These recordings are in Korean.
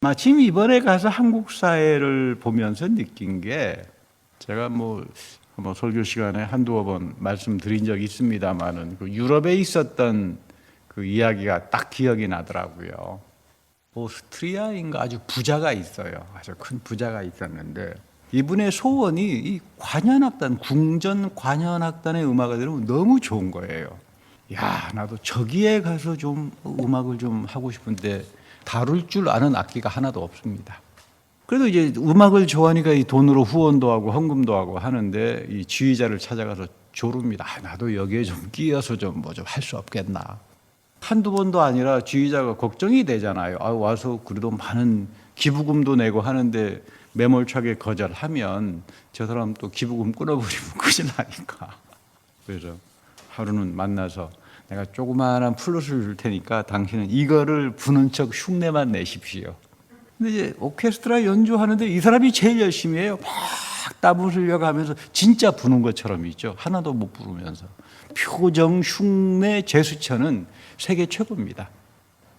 마침 이번에 가서 한국 사회를 보면서 느낀 게, 제가 뭐 설교 시간에 한두어 번 말씀드린 적이 있습니다만은, 그 유럽에 있었던 그 이야기가 딱 기억이 나더라고요. 오스트리아인가 아주 부자가 있어요. 아주 큰 부자가 있었는데, 이분의 소원이 이 관현악단, 궁전 관현악단의 음악을 들으면 너무 좋은 거예요. 야, 나도 저기에 가서 좀 음악을 좀 하고 싶은데 다룰 줄 아는 악기가 하나도 없습니다. 그래도 이제 음악을 좋아하니까 이 돈으로 후원도 하고 헌금도 하고 하는데, 이 지휘자를 찾아가서 조릅니다. 나도 여기에 좀 끼어서 좀 뭐 좀 할 수 없겠나. 한두 번도 아니라 지휘자가 걱정이 되잖아요. 와서 그래도 많은 기부금도 내고 하는데 매몰차게 거절하면 저 사람 또 기부금 끊어버리면 큰일 나니까. 그래서 하루는 만나서, 내가 조그마한 플룻을 줄 테니까 당신은 이거를 부는 척 흉내만 내십시오. 근데 이제 오케스트라 연주하는데 이 사람이 제일 열심히 해요. 막 땀을 흘려가면서 진짜 부는 것처럼 있죠. 하나도 못 부르면서. 표정, 흉내, 제스처는 세계 최고입니다.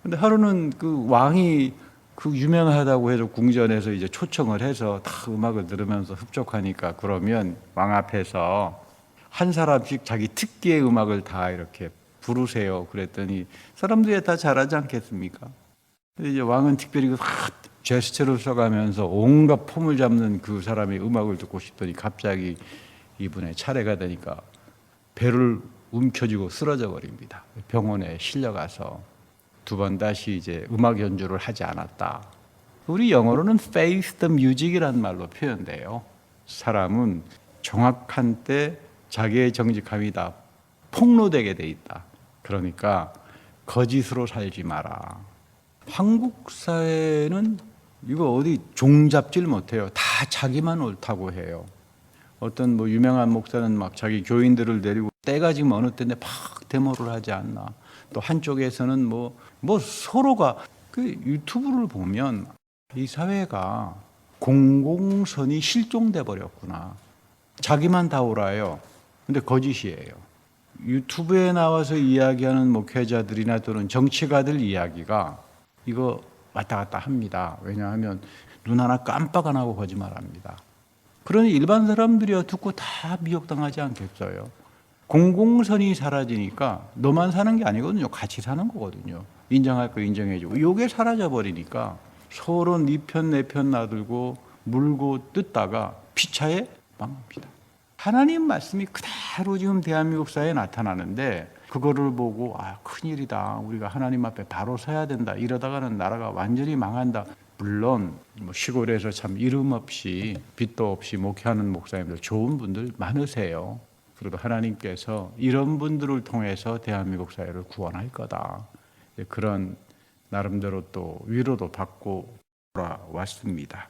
근데 하루는 그 왕이 그 유명하다고 해서 궁전에서 이제 초청을 해서 다 음악을 들으면서 흡족하니까, 그러면 왕 앞에서 한 사람씩 자기 특기의 음악을 다 이렇게 부르세요. 그랬더니 사람들이 다 잘하지 않겠습니까? 이제 왕은 특별히 그 제스처를 써가면서 온갖 폼을 잡는 그 사람의 음악을 듣고 싶더니, 갑자기 이분의 차례가 되니까 배를 움켜쥐고 쓰러져 버립니다. 병원에 실려가서 두 번 다시 이제 음악 연주를 하지 않았다. 우리 영어로는 face the music이라는 말로 표현돼요. 사람은 정확한 때 자기의 정직함이 다 폭로되게 돼 있다. 그러니까 거짓으로 살지 마라. 한국 사회는 이거 어디 종잡질 못해요. 다 자기만 옳다고 해요. 어떤 뭐 유명한 목사는 막 자기 교인들을 데리고 때가 지금 어느 때인데 막 데모를 하지 않나. 또 한쪽에서는 뭐 서로가, 그 유튜브를 보면 이 사회가 공공선이 실종돼 버렸구나. 자기만 다 옳아요. 근데 거짓이에요. 유튜브에 나와서 이야기하는 목회자들이나 또는 정치가들 이야기가 이거 왔다 갔다 합니다. 왜냐하면 눈 하나 깜빡 안 하고 거짓말합니다. 그러니 일반 사람들이야 듣고 다 미혹당하지 않겠어요? 공공선이 사라지니까 너만 사는 게 아니거든요. 같이 사는 거거든요. 인정할 거 인정해주고. 이게 사라져버리니까 서로 네 편 내 편 나들고 물고 뜯다가 피차에 망합니다. 하나님 말씀이 그대로 지금 대한민국 사회에 나타나는데, 그거를 보고 큰일이다, 우리가 하나님 앞에 바로 서야 된다, 이러다가는 나라가 완전히 망한다. 물론 뭐 시골에서 참 이름 없이 빚도 없이 목회하는 목사님들 좋은 분들 많으세요. 그래도 하나님께서 이런 분들을 통해서 대한민국 사회를 구원할 거다, 그런 나름대로 또 위로도 받고 돌아왔습니다.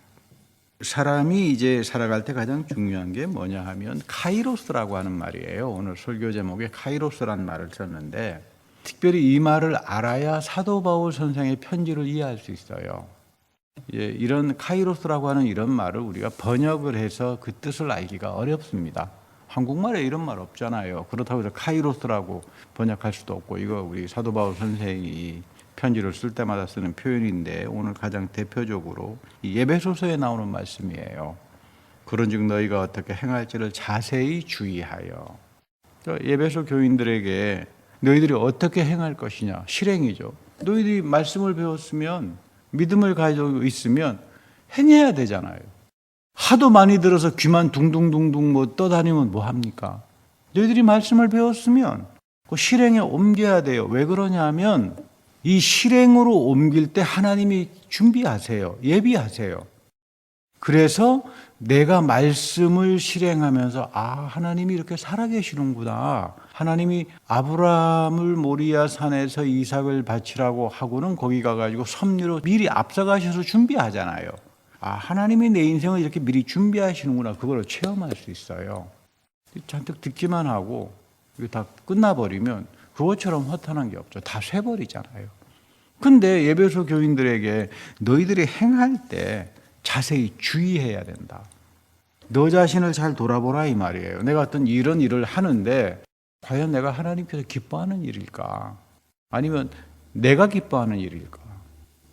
사람이 이제 살아갈 때 가장 중요한 게 뭐냐 하면 카이로스라고 하는 말이에요. 오늘 설교 제목에 카이로스라는 말을 썼는데, 특별히 이 말을 알아야 사도 바울 선생의 편지를 이해할 수 있어요. 이런 카이로스라고 하는 이런 말을 우리가 번역을 해서 그 뜻을 알기가 어렵습니다. 한국말에 이런 말 없잖아요. 그렇다고 해서 카이로스라고 번역할 수도 없고, 이거 우리 사도 바울 선생이 편지를 쓸 때마다 쓰는 표현인데, 오늘 가장 대표적으로 이 에베소서에 나오는 말씀이에요. 그런즉 너희가 어떻게 행할지를 자세히 주의하여. 에베소 교인들에게 너희들이 어떻게 행할 것이냐, 실행이죠. 너희들이 말씀을 배웠으면, 믿음을 가지고 있으면 행해야 되잖아요. 하도 많이 들어서 귀만 둥둥둥둥 뭐 떠다니면 뭐 합니까? 너희들이 말씀을 배웠으면 그 실행에 옮겨야 돼요. 왜 그러냐 하면 이 실행으로 옮길 때 하나님이 준비하세요. 예비하세요. 그래서 내가 말씀을 실행하면서 하나님이 이렇게 살아계시는구나. 하나님이 아브라함을 모리아 산에서 이삭을 바치라고 하고는 거기 가가지고 섭리로 미리 앞서가셔서 준비하잖아요. 하나님이 내 인생을 이렇게 미리 준비하시는구나. 그걸 체험할 수 있어요. 잔뜩 듣기만 하고 이게 다 끝나버리면 그것처럼 허탄한 게 없죠. 다 쇠버리잖아요. 근데 에베소 교인들에게 너희들이 행할 때 자세히 주의해야 된다. 너 자신을 잘 돌아보라, 이 말이에요. 내가 어떤 이런 일을 하는데 과연 내가 하나님께서 기뻐하는 일일까? 아니면 내가 기뻐하는 일일까?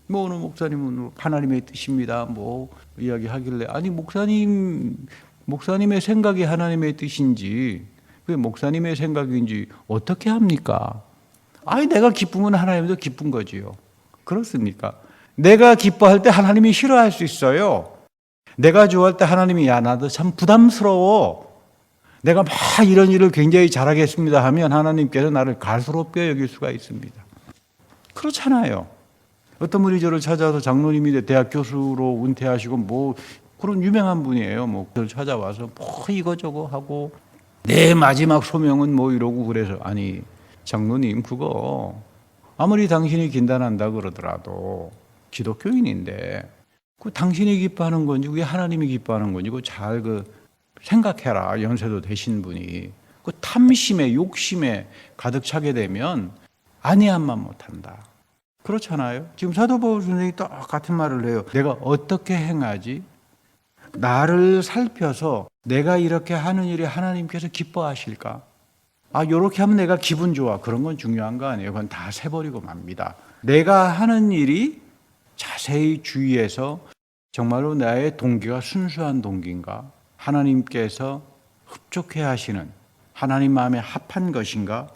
뭐 어느 목사님은 하나님의 뜻입니다. 뭐 이야기하길래 아니 목사님의 생각이 하나님의 뜻인지 그게 목사님의 생각인지 어떻게 합니까? 아니 내가 기쁘면 하나님도 기쁜 거지요. 그렇습니까? 내가 기뻐할 때 하나님이 싫어할 수 있어요. 내가 좋아할 때 하나님이 야 나도 참 부담스러워. 내가 막 이런 일을 굉장히 잘하겠습니다 하면 하나님께서 나를 가소롭게 여길 수가 있습니다. 그렇잖아요. 어떤 분이 저를 찾아와서 장로님이 대학 교수로 은퇴하시고 뭐 그런 유명한 분이에요. 뭐 저를 찾아와서 뭐 이거저거 하고 내 마지막 소명은 뭐 이러고 그래서 아니 장로님 그거 아무리 당신이 긴단한다 그러더라도 기독교인인데 그 당신이 기뻐하는 건지 그게 하나님이 기뻐하는 건지 잘 생각해라. 연세도 되신 분이 그 탐심에 욕심에 가득 차게 되면 아니함만 못한다. 그렇잖아요. 지금 사도 바울 선생님이 똑같은 말을 해요. 내가 어떻게 행하지? 나를 살펴서 내가 이렇게 하는 일이 하나님께서 기뻐하실까? 이렇게 하면 내가 기분 좋아. 그런 건 중요한 거 아니에요. 그건 다 세버리고 맙니다. 내가 하는 일이 자세히 주의해서 정말로 나의 동기가 순수한 동기인가? 하나님께서 흡족해 하시는 하나님 마음에 합한 것인가?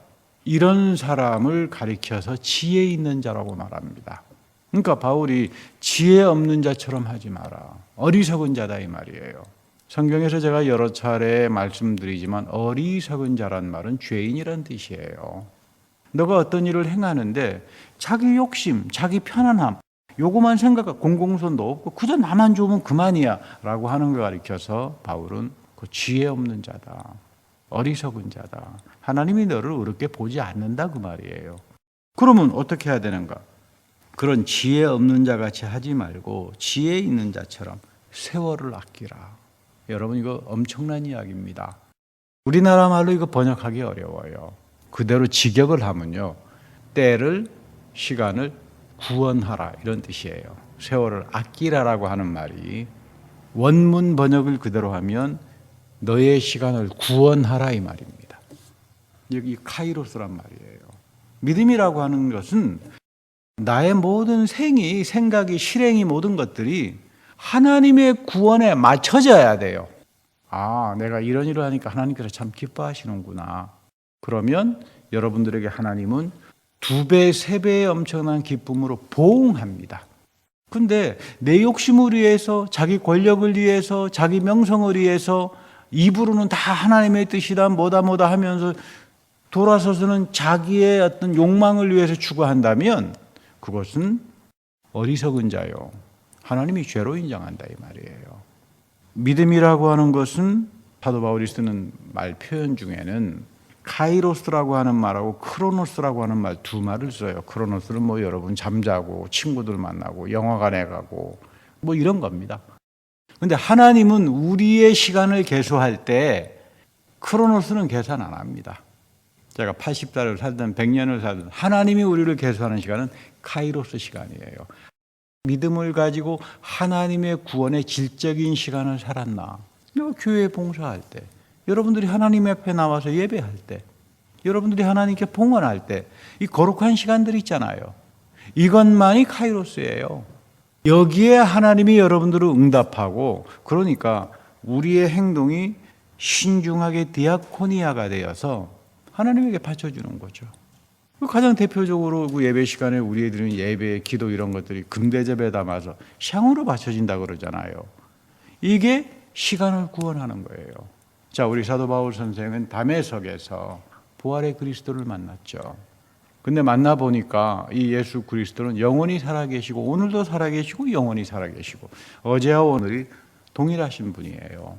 이런 사람을 가리켜서 지혜 있는 자라고 말합니다. 그러니까 바울이 지혜 없는 자처럼 하지 마라. 어리석은 자다 이 말이에요. 성경에서 제가 여러 차례 말씀드리지만 어리석은 자란 말은 죄인이란 뜻이에요. 너가 어떤 일을 행하는데 자기 욕심, 자기 편안함 요거만 생각하고 공공선도 없고 그저 나만 좋으면 그만이야 라고 하는 걸 가리켜서 바울은 그 지혜 없는 자다. 어리석은 자다. 하나님이 너를 어렵게 보지 않는다 그 말이에요. 그러면 어떻게 해야 되는가? 그런 지혜 없는 자 같이 하지 말고 지혜 있는 자처럼 세월을 아끼라. 여러분 이거 엄청난 이야기입니다. 우리나라 말로 이거 번역하기 어려워요. 그대로 직역을 하면요. 때를 시간을 구원하라 이런 뜻이에요. 세월을 아끼라라고 하는 말이 원문 번역을 그대로 하면 너의 시간을 구원하라 이 말입니다. 여기 카이로스란 말이에요. 믿음이라고 하는 것은 나의 모든 생각이, 실행이 모든 것들이 하나님의 구원에 맞춰져야 돼요. 내가 이런 일을 하니까 하나님께서 참 기뻐하시는구나. 그러면 여러분들에게 하나님은 2배, 3배의 엄청난 기쁨으로 보응합니다. 근데 내 욕심을 위해서, 자기 권력을 위해서, 자기 명성을 위해서 입으로는 다 하나님의 뜻이다 뭐다 하면서 돌아서서는 자기의 어떤 욕망을 위해서 추구한다면 그것은 어리석은 자요. 하나님이 죄로 인정한다 이 말이에요. 믿음이라고 하는 것은 사도 바울이 쓰는 말 표현 중에는 카이로스라고 하는 말하고 크로노스라고 하는 말 두 말을 써요. 크로노스는 뭐 여러분 잠자고 친구들 만나고 영화관에 가고 뭐 이런 겁니다. 근데 하나님은 우리의 시간을 계수할 때 크로노스는 계산 안 합니다. 제가 80달을 살든 100년을 살든 하나님이 우리를 계수하는 시간은 카이로스 시간이에요. 믿음을 가지고 하나님의 구원의 질적인 시간을 살았나? 교회 봉사할 때, 여러분들이 하나님 앞에 나와서 예배할 때, 여러분들이 하나님께 봉헌할 때, 이 거룩한 시간들 있잖아요. 이것만이 카이로스예요. 여기에 하나님이 여러분들을 응답하고, 그러니까 우리의 행동이 신중하게 디아코니아가 되어서 하나님에게 바쳐주는 거죠. 가장 대표적으로 그 예배 시간에 우리의 드리는 예배, 기도 이런 것들이 금대접에 담아서 향으로 바쳐진다 그러잖아요. 이게 시간을 구원하는 거예요. 자, 우리 사도 바울 선생은 담에석에서 부활의 그리스도를 만났죠. 근데 만나보니까 이 예수 그리스도는 영원히 살아계시고 오늘도 살아계시고 영원히 살아계시고 어제와 오늘이 동일하신 분이에요.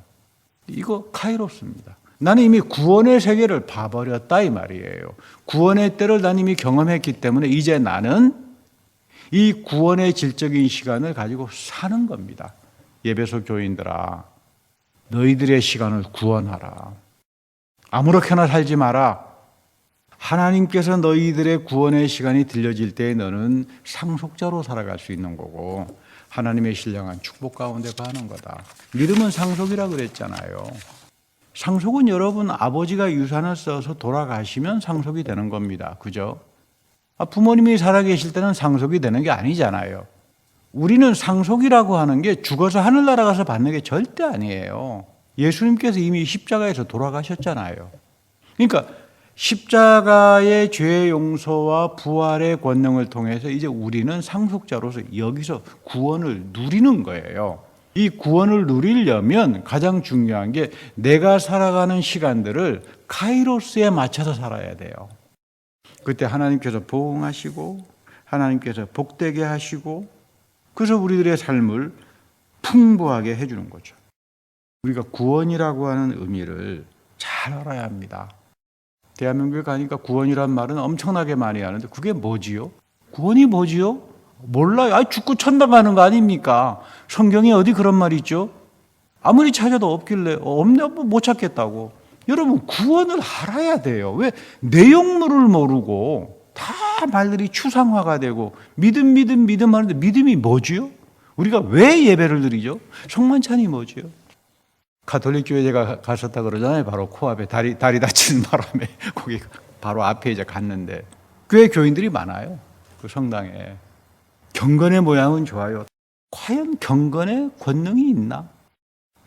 이거 카이로스입니다. 나는 이미 구원의 세계를 봐버렸다 이 말이에요. 구원의 때를 난 이미 경험했기 때문에 이제 나는 이 구원의 질적인 시간을 가지고 사는 겁니다. 예배소 교인들아, 너희들의 시간을 구원하라. 아무렇게나 살지 마라. 하나님께서 너희들의 구원의 시간이 들려질 때 너는 상속자로 살아갈 수 있는 거고 하나님의 신령한 축복 가운데 가는 거다. 믿음은 상속이라 그랬잖아요. 상속은 여러분 아버지가 유산을 써서 돌아가시면 상속이 되는 겁니다. 그죠? 부모님이 살아계실 때는 상속이 되는 게 아니잖아요. 우리는 상속이라고 하는 게 죽어서 하늘나라 가서 받는 게 절대 아니에요. 예수님께서 이미 십자가에서 돌아가셨잖아요. 그러니까 십자가의 죄 용서와 부활의 권능을 통해서 이제 우리는 상속자로서 여기서 구원을 누리는 거예요. 이 구원을 누리려면 가장 중요한 게 내가 살아가는 시간들을 카이로스에 맞춰서 살아야 돼요. 그때 하나님께서 보응하시고 하나님께서 복되게 하시고 그래서 우리들의 삶을 풍부하게 해주는 거죠. 우리가 구원이라고 하는 의미를 잘 알아야 합니다. 대한민국에 가니까 구원이란 말은 엄청나게 많이 하는데 그게 뭐지요? 구원이 뭐지요? 몰라요. 죽고 천당 가는 거 아닙니까? 성경에 어디 그런 말이 있죠? 아무리 찾아도 없길래 없네 못 찾겠다고. 여러분 구원을 알아야 돼요. 왜 내용물을 모르고 다 말들이 추상화가 되고 믿음 하는데 믿음이 뭐지요? 우리가 왜 예배를 드리죠? 성만찬이 뭐지요? 가톨릭 교회 제가 갔었다 그러잖아요. 바로 코앞에 다리 다치는 바람에 거기 바로 앞에 이제 갔는데 꽤 교인들이 많아요. 그 성당에. 경건의 모양은 좋아요. 과연 경건의 권능이 있나?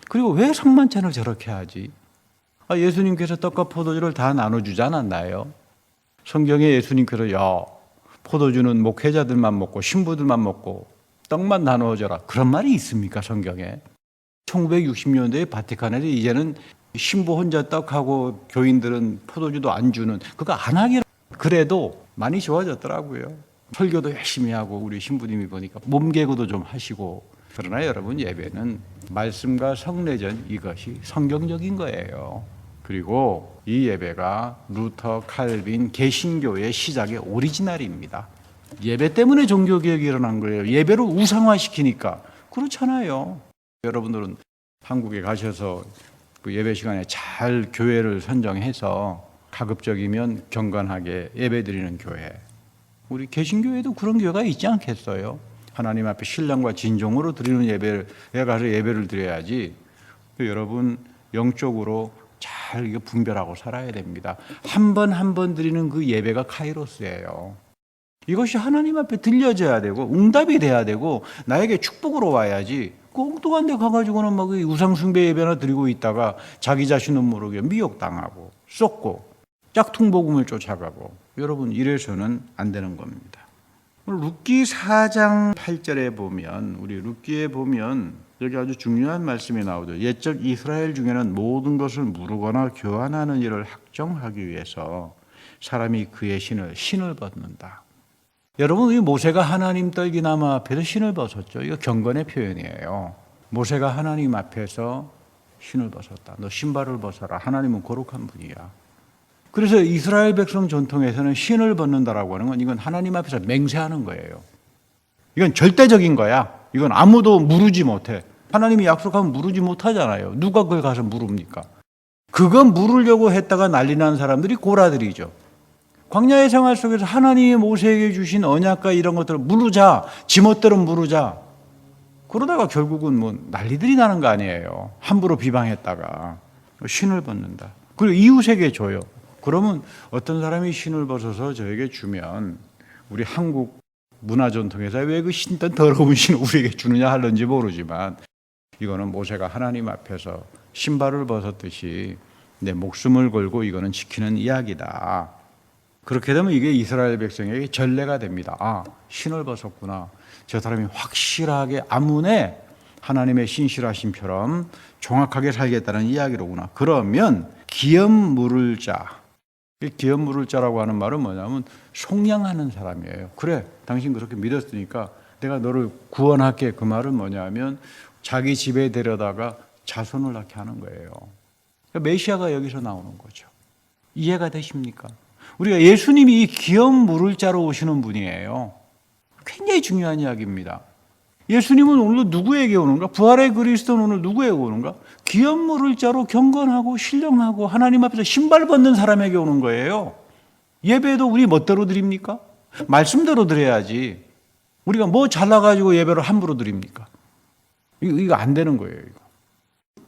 그리고 왜 성만찬을 저렇게 하지? 예수님께서 떡과 포도주를 다 나눠주지 않았나요? 성경에 예수님께서 포도주는 목회자들만 먹고 신부들만 먹고 떡만 나누어줘라. 그런 말이 있습니까? 성경에? 1960년대에 바티칸에서 이제는 신부 혼자 떡하고 교인들은 포도주도 안 주는 그거 안 하기로 그래도 많이 좋아졌더라고요. 설교도 열심히 하고 우리 신부님이 보니까 몸개구도 좀 하시고 그러나 여러분 예배는 말씀과 성례전 이것이 성경적인 거예요. 그리고 이 예배가 루터, 칼빈, 개신교의 시작의 오리지널입니다. 예배 때문에 종교개혁이 일어난 거예요. 예배를 우상화시키니까 그렇잖아요. 여러분들은 한국에 가셔서 그 예배 시간에 잘 교회를 선정해서 가급적이면 경건하게 예배드리는 교회. 우리 개신교회도 그런 교회가 있지 않겠어요? 하나님 앞에 신령과 진정으로 드리는 예배를 가서 예배를 드려야지. 여러분 영적으로 잘 이거 분별하고 살아야 됩니다. 한 번 한 번 드리는 그 예배가 카이로스예요. 이것이 하나님 앞에 들려져야 되고 응답이 돼야 되고 나에게 축복으로 와야지. 엉뚱한 데 가가지고는 막 우상숭배 예배나 드리고 있다가 자기 자신은 모르게 미혹당하고 쏟고 짝퉁복음을 쫓아가고 여러분 이래서는 안 되는 겁니다. 룻기 4장 8절에 보면 우리 룻기에 보면 여기 아주 중요한 말씀이 나오죠. 옛적 이스라엘 중에는 모든 것을 무르거나 교환하는 일을 확정하기 위해서 사람이 그의 신을 벗는다. 여러분 이 모세가 하나님 떨기나무 앞에서 신을 벗었죠. 이거 경건의 표현이에요. 모세가 하나님 앞에서 신을 벗었다. 너 신발을 벗어라. 하나님은 거룩한 분이야. 그래서 이스라엘 백성 전통에서는 신을 벗는다라고 하는 건 이건 하나님 앞에서 맹세하는 거예요. 이건 절대적인 거야. 이건 아무도 무르지 못해. 하나님이 약속하면 무르지 못하잖아요. 누가 그걸 가서 무릅니까? 그거 물으려고 했다가 난리 난 사람들이 고라들이죠. 광야의 생활 속에서 하나님이 모세에게 주신 언약과 이런 것들을 무르자, 지멋대로 무르자. 그러다가 결국은 뭐 난리들이 나는 거 아니에요. 함부로 비방했다가 신을 벗는다. 그리고 이웃에게 줘요. 그러면 어떤 사람이 신을 벗어서 저에게 주면 우리 한국 문화 전통에서 왜 그 신던 더러운 신을 우리에게 주느냐 하는지 모르지만 이거는 모세가 하나님 앞에서 신발을 벗었듯이 내 목숨을 걸고 이거는 지키는 이야기다. 그렇게 되면 이게 이스라엘 백성에게 전례가 됩니다. 신을 벗었구나. 저 사람이 확실하게 아문에 하나님의 신실하심처럼 정확하게 살겠다는 이야기로구나. 그러면 기업 물을 자. 기업 물을 자라고 하는 말은 뭐냐면 속량하는 사람이에요. 그래, 당신 그렇게 믿었으니까 내가 너를 구원할게. 그 말은 뭐냐면 자기 집에 데려다가 자손을 낳게 하는 거예요. 메시아가 여기서 나오는 거죠. 이해가 되십니까? 우리가 예수님이 이 기업 물을 자로 오시는 분이에요. 굉장히 중요한 이야기입니다. 예수님은 오늘 누구에게 오는가? 부활의 그리스도는 오늘 누구에게 오는가? 기업 물을 자로 경건하고 신령하고 하나님 앞에서 신발 벗는 사람에게 오는 거예요. 예배도 우리 멋대로 드립니까? 말씀대로 드려야지. 우리가 뭐 잘나가지고 예배를 함부로 드립니까? 이거 안 되는 거예요. 이거.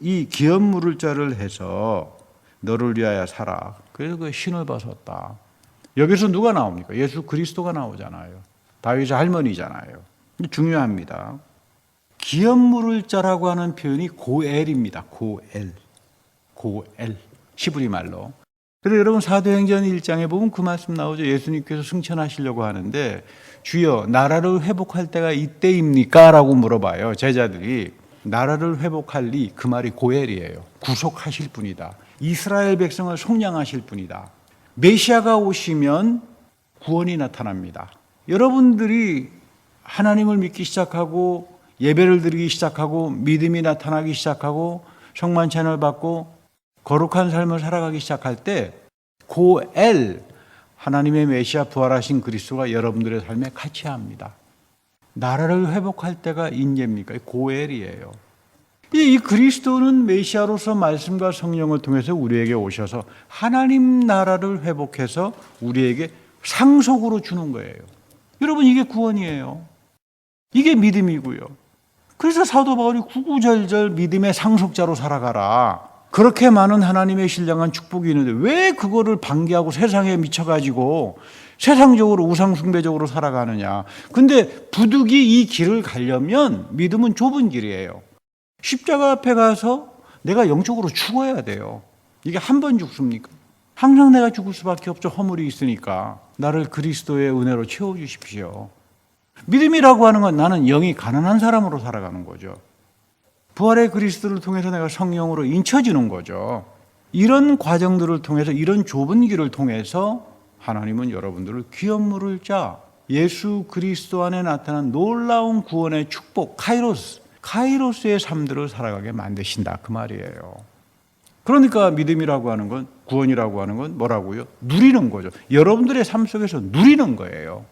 이 기업 물을 자를 해서 너를 위하여 살아. 그래서 그 신을 벗었다. 여기서 누가 나옵니까? 예수 그리스도가 나오잖아요. 다윗의 할머니잖아요. 중요합니다. 기업 물을 자라고 하는 표현이 고엘입니다. 고엘. 히브리 말로. 그래서 여러분 사도행전 1장에 보면 그 말씀 나오죠. 예수님께서 승천하시려고 하는데 주여 나라를 회복할 때가 이때입니까? 라고 물어봐요. 제자들이. 나라를 회복할 그 말이 고엘이에요. 구속하실 분이다. 이스라엘 백성을 속량하실 분이다. 메시아가 오시면 구원이 나타납니다. 여러분들이 하나님을 믿기 시작하고 예배를 드리기 시작하고 믿음이 나타나기 시작하고 성만찬을 받고 거룩한 삶을 살아가기 시작할 때 고엘, 하나님의 메시아 부활하신 그리스도가 여러분들의 삶에 같이 합니다. 나라를 회복할 때가 인제입니까? 고엘이에요. 이 그리스도는 메시아로서 말씀과 성령을 통해서 우리에게 오셔서 하나님 나라를 회복해서 우리에게 상속으로 주는 거예요. 여러분 이게 구원이에요. 이게 믿음이고요. 그래서 사도 바울이 구구절절 믿음의 상속자로 살아가라. 그렇게 많은 하나님의 신령한 축복이 있는데 왜 그거를 방기하고 세상에 미쳐가지고 세상적으로 우상숭배적으로 살아가느냐. 근데 부득이 이 길을 가려면 믿음은 좁은 길이에요. 십자가 앞에 가서 내가 영적으로 죽어야 돼요. 이게 한 번 죽습니까? 항상 내가 죽을 수밖에 없죠. 허물이 있으니까. 나를 그리스도의 은혜로 채워주십시오. 믿음이라고 하는 건 나는 영이 가난한 사람으로 살아가는 거죠. 부활의 그리스도를 통해서 내가 성령으로 인쳐지는 거죠. 이런 과정들을 통해서 이런 좁은 길을 통해서 하나님은 여러분들을 기업 물을 자, 예수 그리스도 안에 나타난 놀라운 구원의 축복, 카이로스의 삶들을 살아가게 만드신다 그 말이에요. 그러니까 믿음이라고 하는 건, 구원이라고 하는 건 뭐라고요? 누리는 거죠. 여러분들의 삶 속에서 누리는 거예요.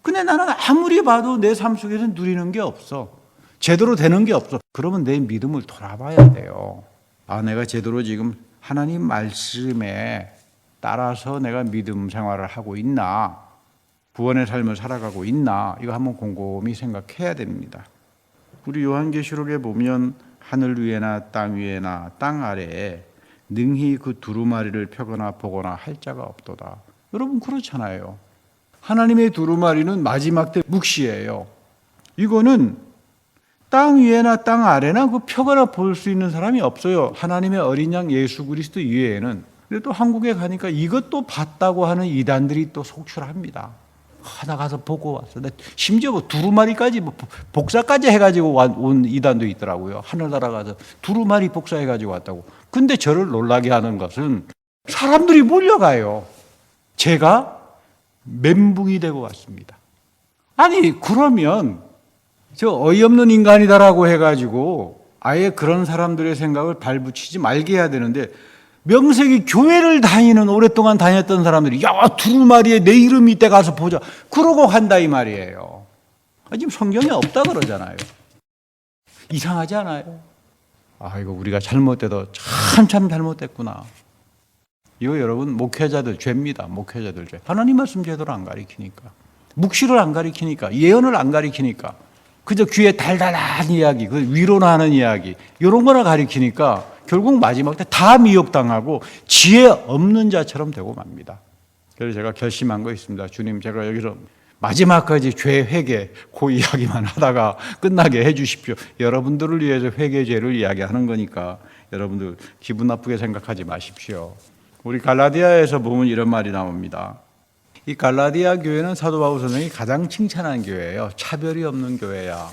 근데 나는 아무리 봐도 내 삶 속에서 누리는 게 없어. 제대로 되는 게 없어. 그러면 내 믿음을 돌아봐야 돼요. 아, 내가 제대로 지금 하나님 말씀에 따라서 내가 믿음 생활을 하고 있나? 구원의 삶을 살아가고 있나? 이거 한번 곰곰이 생각해야 됩니다. 우리 요한계시록에 보면 하늘 위에나 땅 위에나 땅 아래에 능히 그 두루마리를 펴거나 보거나 할 자가 없도다. 여러분 그렇잖아요. 하나님의 두루마리는 마지막 때 묵시예요. 이거는 땅 위에나 땅 아래나 그 펴거나 볼 수 있는 사람이 없어요. 하나님의 어린 양 예수 그리스도 이외에는. 근데 또 한국에 가니까 이것도 봤다고 하는 이단들이 또 속출합니다. 나 가서 보고 왔어. 심지어 뭐 두루마리까지 복사까지 해가지고 온 이단도 있더라고요. 하늘나라 가서 두루마리 복사해가지고 왔다고. 근데 저를 놀라게 하는 것은 사람들이 몰려가요. 제가 멘붕이 되고 왔습니다. 아니 그러면 저 어이없는 인간이다라고 해가지고 아예 그런 사람들의 생각을 발붙이지 말게 해야 되는데 명색이 교회를 다니는 오랫동안 다녔던 사람들이 야 두루마리에 내 이름이 있대 가서 보자 그러고 간다 이 말이에요. 지금 성경에 없다 그러잖아요. 이상하지 않아요? 아 이거 우리가 잘못돼도 참 잘못됐구나. 이거 여러분 목회자들 죄입니다. 목회자들 죄. 하나님 말씀 제대로 안 가리키니까 묵시를 안 가리키니까 예언을 안 가리키니까 그저 귀에 달달한 이야기, 그 위로나는 이야기 이런 거나 가리키니까 결국 마지막 때 다 미혹당하고 지혜 없는 자처럼 되고 맙니다. 그래서 제가 결심한 거 있습니다. 주님 제가 여기서 마지막까지 죄 회개 그 이야기만 하다가 끝나게 해 주십시오. 여러분들을 위해서 회개 죄를 이야기하는 거니까 여러분들 기분 나쁘게 생각하지 마십시오. 우리 갈라디아에서 보면 이런 말이 나옵니다. 이 갈라디아 교회는 사도 바울 선생이 가장 칭찬한 교회예요. 차별이 없는 교회야.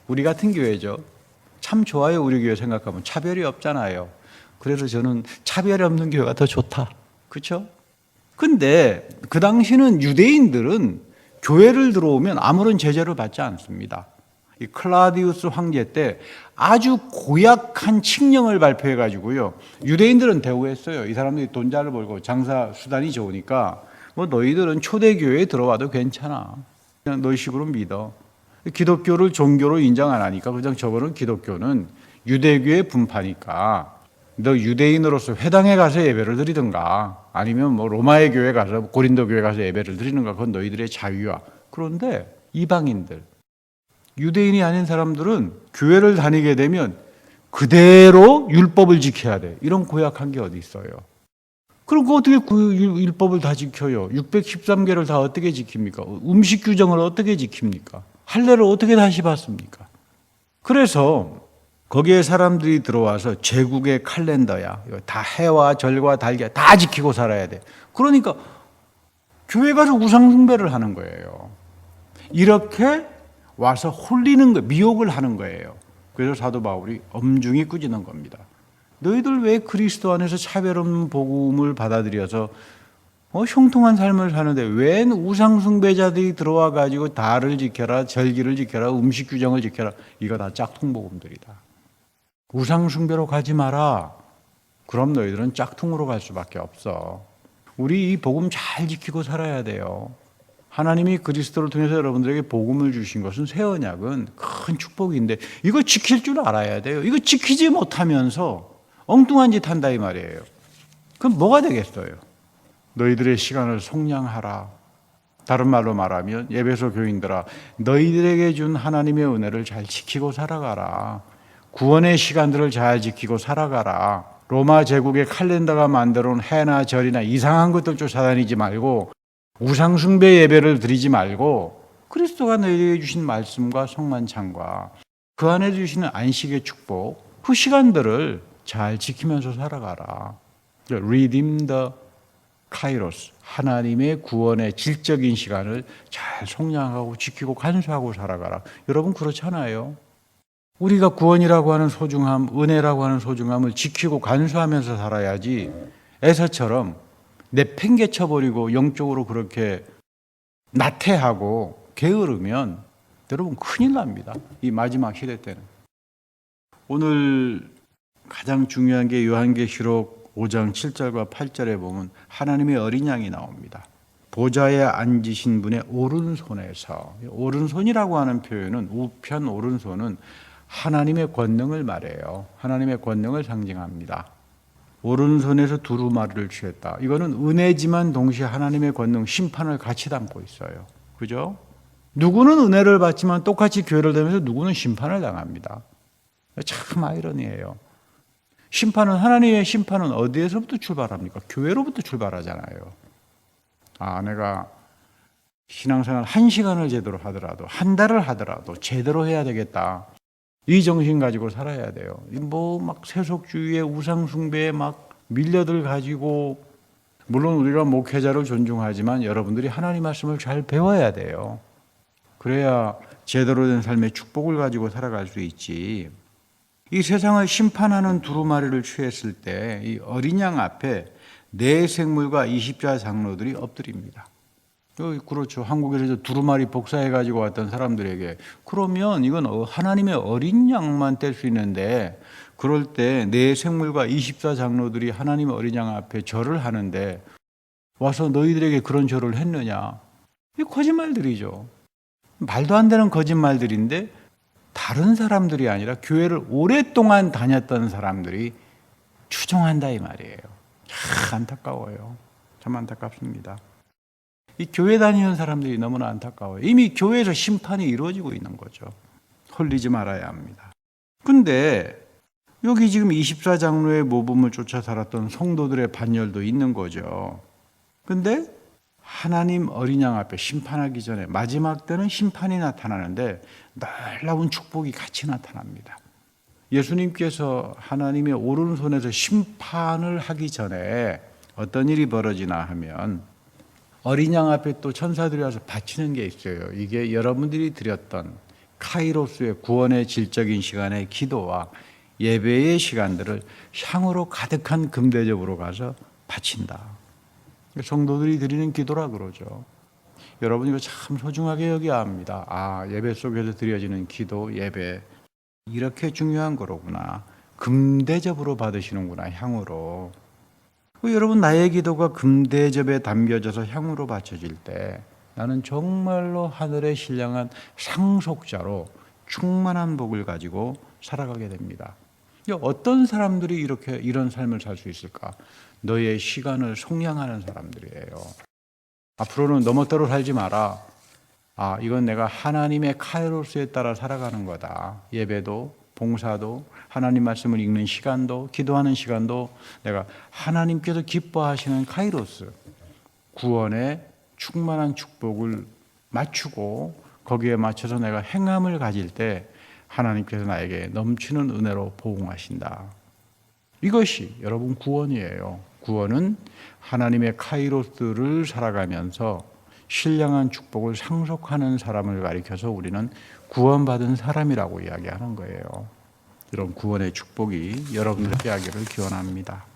우리 같은 교회죠. 참 좋아요. 우리 교회 생각하면 차별이 없잖아요. 그래서 저는 차별이 없는 교회가 더 좋다. 그렇죠? 근데 그 당시는 유대인들은 교회를 들어오면 아무런 제재를 받지 않습니다. 이 클라우디우스 황제 때 아주 고약한 칙령을 발표해 가지고요. 유대인들은 대우했어요. 이 사람들이 돈 잘 벌고 장사 수단이 좋으니까 뭐 너희들은 초대교회에 들어와도 괜찮아. 그냥 너희 식으로 믿어. 기독교를 종교로 인정 안 하니까 그냥 저거는 기독교는 유대교의 분파니까 너 유대인으로서 회당에 가서 예배를 드리든가 아니면 뭐 로마의 교회 가서 고린도 교회 가서 예배를 드리는가 그건 너희들의 자유야. 그런데 이방인들 유대인이 아닌 사람들은 교회를 다니게 되면 그대로 율법을 지켜야 돼. 이런 고약한 게 어디 있어요. 그럼 그 어떻게 그 율법을 다 지켜요? 613개를 다 어떻게 지킵니까? 음식 규정을 어떻게 지킵니까? 할례를 어떻게 다시 받습니까? 그래서 거기에 사람들이 들어와서 제국의 칼렌더야. 이거 다 해와 절과 달기 다 지키고 살아야 돼. 그러니까 교회 가서 우상숭배를 하는 거예요. 이렇게 와서 홀리는 거, 미혹을 하는 거예요. 그래서 사도 바울이 엄중히 꾸짖는 겁니다. 너희들 왜 그리스도 안에서 차별 없는 복음을 받아들여서 형통한 삶을 사는데 웬 우상숭배자들이 들어와 가지고 달을 지켜라, 절기를 지켜라, 음식 규정을 지켜라. 이거 다 짝퉁복음들이다. 우상숭배로 가지 마라. 그럼 너희들은 짝퉁으로 갈 수밖에 없어. 우리 이 복음 잘 지키고 살아야 돼요. 하나님이 그리스도를 통해서 여러분들에게 복음을 주신 것은 새 언약은 큰 축복인데 이거 지킬 줄 알아야 돼요. 이거 지키지 못하면서 엉뚱한 짓 한다 이 말이에요. 그럼 뭐가 되겠어요? 너희들의 시간을 속량하라. 다른 말로 말하면 에베소 교인들아, 너희들에게 준 하나님의 은혜를 잘 지키고 살아가라. 구원의 시간들을 잘 지키고 살아가라. 로마 제국의 칼렌더가 만들어온 해나 절이나 이상한 것들 쫓아다니지 말고 우상숭배 예배를 드리지 말고 그리스도가 너희에게 주신 말씀과 성만찬과 그 안에 주시는 안식의 축복, 그 시간들을 잘 지키면서 살아가라. Redeem the Kairos, 하나님의 구원의 질적인 시간을 잘 속량하고 지키고 간수하고 살아가라. 여러분 그렇잖아요. 우리가 구원이라고 하는 소중함, 은혜라고 하는 소중함을 지키고 간수하면서 살아야지 에서처럼 내팽개쳐버리고 영적으로 그렇게 나태하고 게으르면 여러분 큰일 납니다. 이 마지막 시대 때는. 오늘 가장 중요한 게 요한계시록 5장 7절과 8절에 보면 하나님의 어린 양이 나옵니다. 보좌에 앉으신 분의 오른손에서, 오른손이라고 하는 표현은 우편 오른손은 하나님의 권능을 말해요. 하나님의 권능을 상징합니다. 오른손에서 두루마리를 취했다. 이거는 은혜지만 동시에 하나님의 권능, 심판을 같이 담고 있어요. 그죠? 누구는 은혜를 받지만 똑같이 교회를 다니면서 누구는 심판을 당합니다. 참 아이러니해요. 하나님의 심판은 어디에서부터 출발합니까? 교회로부터 출발하잖아요. 내가 신앙생활 1시간을 제대로 하더라도, 한 달을 하더라도 제대로 해야 되겠다. 이 정신 가지고 살아야 돼요. 막 세속주의에 우상숭배에 막 밀려들 가지고, 물론 우리가 목회자를 존중하지만 여러분들이 하나님 말씀을 잘 배워야 돼요. 그래야 제대로 된 삶의 축복을 가지고 살아갈 수 있지. 이 세상을 심판하는 두루마리를 취했을 때 이 어린 양 앞에 네 생물과 20자 장로들이 엎드립니다. 그렇죠. 한국에서 두루마리 복사해 가지고 왔던 사람들에게 그러면 이건 하나님의 어린 양만 뗄 수 있는데, 그럴 때 네 생물과 24 장로들이 하나님의 어린 양 앞에 절을 하는데 와서 너희들에게 그런 절을 했느냐? 이 거짓말들이죠. 말도 안 되는 거짓말들인데 다른 사람들이 아니라 교회를 오랫동안 다녔던 사람들이 추종한다 이 말이에요. 안타까워요. 참 안타깝습니다. 이 교회 다니는 사람들이 너무나 안타까워요. 이미 교회에서 심판이 이루어지고 있는 거죠. 홀리지 말아야 합니다. 근데 여기 지금 24장로의 모범을 쫓아 살았던 성도들의 반열도 있는 거죠. 근데 하나님 어린 양 앞에 심판하기 전에 마지막 때는 심판이 나타나는데 놀라운 축복이 같이 나타납니다. 예수님께서 하나님의 오른손에서 심판을 하기 전에 어떤 일이 벌어지나 하면 어린 양 앞에 또 천사들이 와서 바치는 게 있어요. 이게 여러분들이 드렸던 카이로스의 구원의 질적인 시간의 기도와 예배의 시간들을 향으로 가득한 금대접으로 가서 바친다. 성도들이 드리는 기도라 그러죠. 여러분 이거 참 소중하게 여겨야 합니다. 예배 속에서 드려지는 기도, 예배 이렇게 중요한 거로구나. 금대접으로 받으시는구나, 향으로. 여러분 나의 기도가 금대접에 담겨져서 향으로 바쳐질 때 나는 정말로 하늘의 신령한 상속자로 충만한 복을 가지고 살아가게 됩니다. 어떤 사람들이 이런 삶을 살 수 있을까? 너의 시간을 속량하는 사람들이에요. 앞으로는 너 멋대로 살지 마라. 이건 내가 하나님의 카이로스에 따라 살아가는 거다. 예배도, 봉사도, 하나님 말씀을 읽는 시간도, 기도하는 시간도 내가 하나님께서 기뻐하시는 카이로스, 구원의 충만한 축복을 맞추고 거기에 맞춰서 내가 행함을 가질 때 하나님께서 나에게 넘치는 은혜로 보응하신다. 이것이 여러분 구원이에요. 구원은 하나님의 카이로스를 살아가면서 신령한 축복을 상속하는 사람을 가리켜서 우리는 구원받은 사람이라고 이야기하는 거예요. 이런 구원의 축복이 여러분들께 하기를 기원합니다.